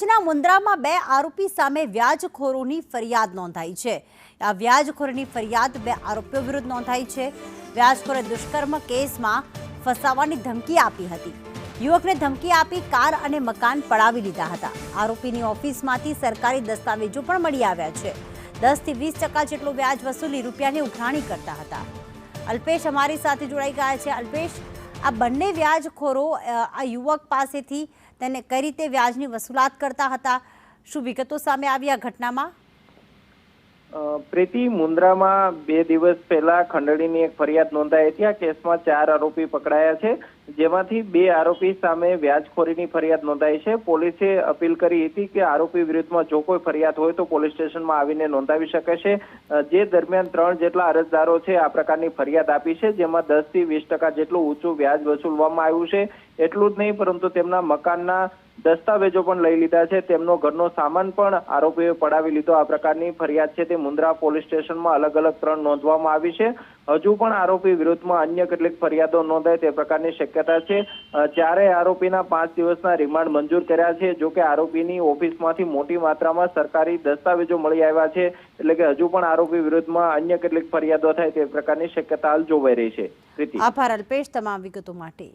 કચ્છના મુન્દ્રામાં બે આરોપી સામે વ્યાજખોરોની ફરિયાદ નોંધાઈ છે। આ વ્યાજખોરીની ફરિયાદ બે આરોપીઓ વિરુદ્ધ નોંધાઈ છે। વ્યાજખોરે દુષ્કર્મ કેસમાં ફસાવાની ધમકી આપી હતી। યુવકને ધમકી આપી કાર અને મકાન પડાવી લીધા હતા। આરોપીની ઓફિસમાંથી સરકારી દસ્તાવેજો પણ મળી આવ્યા છે। 10 થી 20% જેટલું વ્યાજ વસૂલી રૂપિયાની ઉઘરાણી કરતા હતા। અલ્પેશ અમારી સાથે જોડાઈ ગયા છે। અલ્પેશ, આ બંને વ્યાજખોરો આ યુવક પાસેથી તેને કઈ રીતે વ્યાજની વસૂલાત કરતા હતા, શું વિગતો સામે આવી આ ઘટનામાં? પ્રીતિ, મુન્દ્રામાં 2 દિવસ પહેલા ખંડણીની એક ફરિયાદ નોંધાઈ હતી। આ કેસમાં 4 આરોપી પકડાયા છે, જેમાંથી 2 આરોપી સામે વ્યાજખોરીની ફરિયાદ નોંધાઈ છે। પોલીસે અપીલ કરી હતી કે આરોપી વિરુદ્ધમાં જો કોઈ ફરિયાદ હોય તો પોલીસ સ્ટેશનમાં આવીને નોંધાવી શકે છે। જે દરમિયાન 3 જેટલા અરજદારો છે આ પ્રકારની ફરિયાદ આપી છે, જેમાં 10 થી 20% જેટલું ઊંચું વ્યાજ વસૂલવામાં આવ્યું છે। એટલું જ નહીં, પરંતુ તેમના મકાનના દસ્તાવેજો પણ લઈ લીધા છે, તેમનો ઘરનો સામાન પણ આરોપીઓએ પડાવી લીધો। આ પ્રકારની ફરિયાદ છે તે મુન્દ્રા પોલીસ સ્ટેશનમાં અલગ અલગ 3 નોંધવામાં આવી છે। હજુ પણ આરોપી વિરુદ્ધમાં અન્ય કેટલીક ફરિયાદો નોંધાય તે પ્રકારની શક્યતા છે। ચારેય આરોપીના 5 દિવસના રિમાન્ડ મંજૂર કર્યા છે। જો કે આરોપીની ઓફિસમાંથી મોટી માત્રામાં સરકારી દસ્તાવેજો મળી આવ્યા છે, એટલે કે હજુ પણ આરોપી વિરુદ્ધમાં અન્ય કેટલીક ફરિયાદો થાય તે પ્રકારની શક્યતા હાલ જોવાઈ રહી છે। આભાર અલ્પેશ તમામ વિગતો માટે।